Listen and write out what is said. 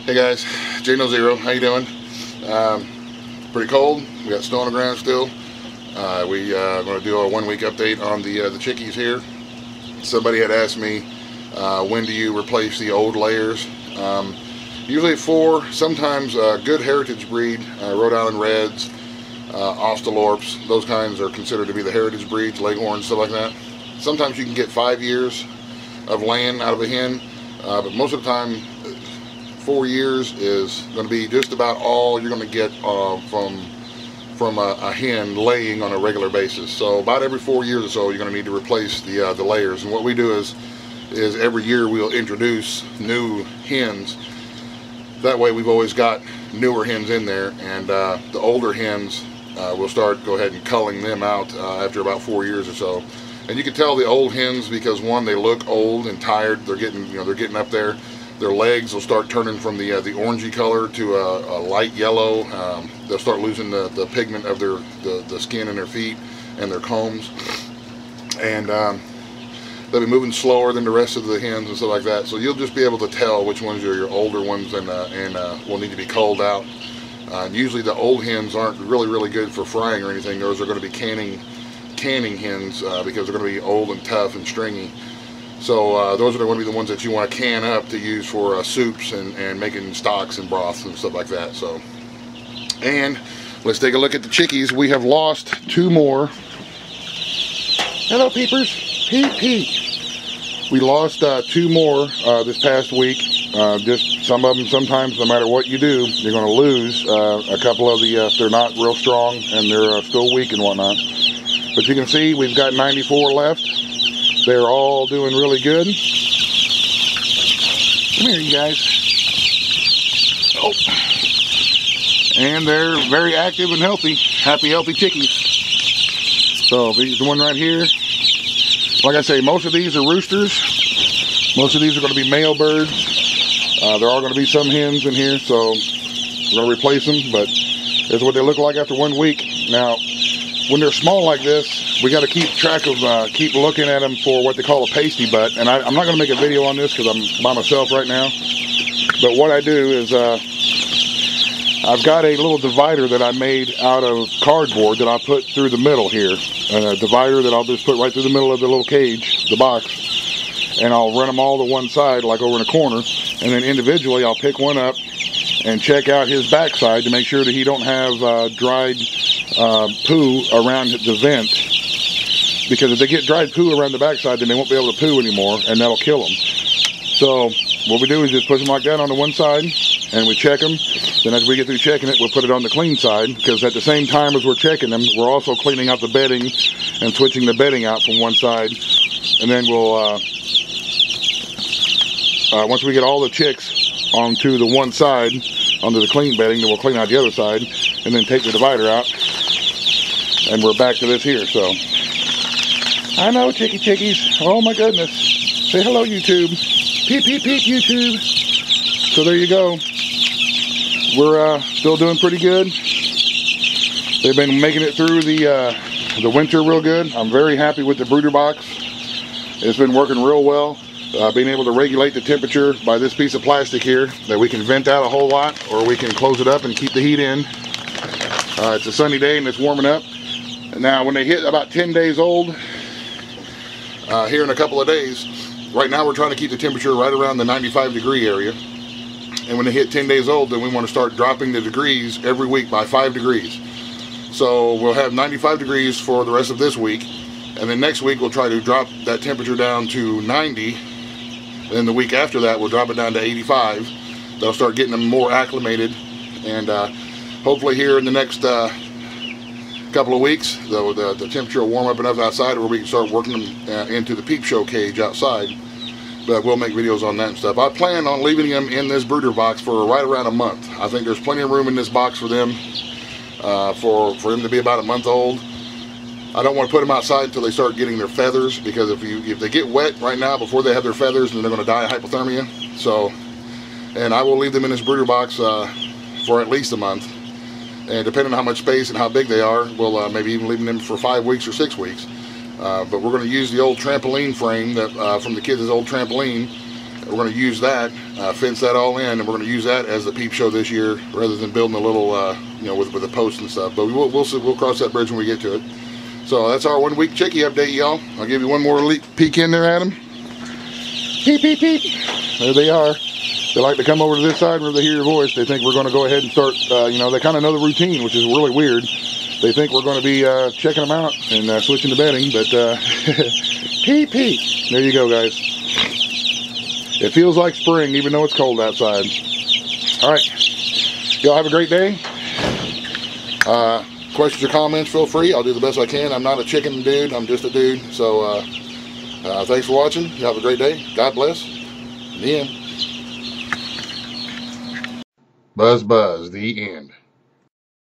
Hey guys, Jano Zero, how you doing? Pretty cold. We got snow on the ground still. We are going to do a 1 week update on the chickies here. Somebody had asked me when do you replace the old layers. Usually 4, sometimes good heritage breed, Rhode Island Reds, Austalorps, those kinds are considered to be the heritage breeds, Leghorns, stuff like that. Sometimes you can get 5 years of laying out of a hen, but most of the time 4 years is going to be just about all you're going to get from a hen laying on a regular basis. So about every 4 years or so you're going to need to replace the layers. And what we do is every year we'll introduce new hens. That way we've always got newer hens in there, and the older hens we'll go ahead and culling them out after about 4 years or so. And you can tell the old hens because, one, they look old and tired. They're getting up there. Their legs will start turning from the orangey color to a light yellow. They'll start losing the pigment of the skin in their feet and their combs, and they'll be moving slower than the rest of the hens and stuff like that. So you'll just be able to tell which ones are your older ones and will need to be culled out. Usually the old hens aren't really good for frying or anything. Those are going to be canning hens because they're going to be old and tough and stringy. So those are going to be the ones that you want to can up to use for soups and making stocks and broths and stuff like that. So, and let's take a look at the chickies. We have lost 2 more. Hello, peepers. Peep, peep. We lost 2 more this past week. Just some of them, sometimes no matter what you do, you're going to lose a couple of if they're not real strong and they're still weak and whatnot. But you can see we've got 94 left. They're all doing really good. Come here, you guys. Oh. And they're very active and healthy. Happy, healthy chickies. So there's one right here. Like I say, most of these are roosters. Most of these are going to be male birds. There are going to be some hens in here, so we're going to replace them. But this is what they look like after 1 week. Now, when they're small like this, we got to keep track of, keep looking at them for what they call a pasty butt. And I'm not going to make a video on this because I'm by myself right now. But what I do is I've got a little divider that I made out of cardboard that I put through the middle here. A divider that I'll just put right through the middle of the little cage, the box. And I'll run them all to one side, like over in a corner. And then individually I'll pick one up and check out his backside to make sure that he don't have dried poo around the vent, because if they get dried poo around the backside, then they won't be able to poo anymore, and that'll kill them. So what we do is just push them like that on the one side, and we check them. Then as we get through checking it, we'll put it on the clean side, because at the same time as we're checking them, we're also cleaning out the bedding and switching the bedding out from one side. And then we'll once we get all the chicks onto the one side, onto the clean bedding, then we'll clean out the other side, and then take the divider out, and we're back to this here. So I know, chickies. Oh my goodness. Say hello, YouTube. Peep, peep, peep, YouTube. So there you go. We're still doing pretty good. They've been making it through the winter real good. I'm very happy with the brooder box. It's been working real well. Being able to regulate the temperature by this piece of plastic here that we can vent out a whole lot, or we can close it up and keep the heat in. It's a sunny day and it's warming up. Now when they hit about 10 days old, here in a couple of days, right now we're trying to keep the temperature right around the 95-degree area. And when they hit 10 days old, then we want to start dropping the degrees every week by 5 degrees. So we'll have 95 degrees for the rest of this week. And then next week we'll try to drop that temperature down to 90. Then the week after that we'll drop it down to 85. That'll start getting them more acclimated. And hopefully here in the next couple of weeks, the temperature will warm up enough outside where we can start working them into the peep show cage outside. But we'll make videos on that and stuff. I plan on leaving them in this brooder box for right around a month. I think there's plenty of room in this box for them, for them to be about a month old. I don't want to put them outside until they start getting their feathers, because if they get wet right now before they have their feathers, then they're going to die of hypothermia. So, and I will leave them in this brooder box for at least a month. And depending on how much space and how big they are, we'll maybe even leave them for 5 weeks or 6 weeks. But we're going to use the old trampoline frame that from the kids' old trampoline. we're going to use that, fence that all in, and we're going to use that as the peep show this year, rather than building a little, you know, with the posts and stuff. But we'll cross that bridge when we get to it. So that's our 1 week chickie update, y'all. I'll give you one more peek in there, Adam. Peep, peep, peep. There they are. They like to come over to this side whenever they hear your voice. They think we're going to go ahead and start, you know, they kind of know the routine, which is really weird. They think we're going to be checking them out and switching to bedding, but peep, peep. There you go, guys. It feels like spring, even though it's cold outside. All right. Y'all have a great day. Questions or comments, feel free. I'll do the best I can. I'm not a chicken dude. I'm just a dude. So thanks for watching. You have a great day. God bless. The end. Buzz, buzz. The end.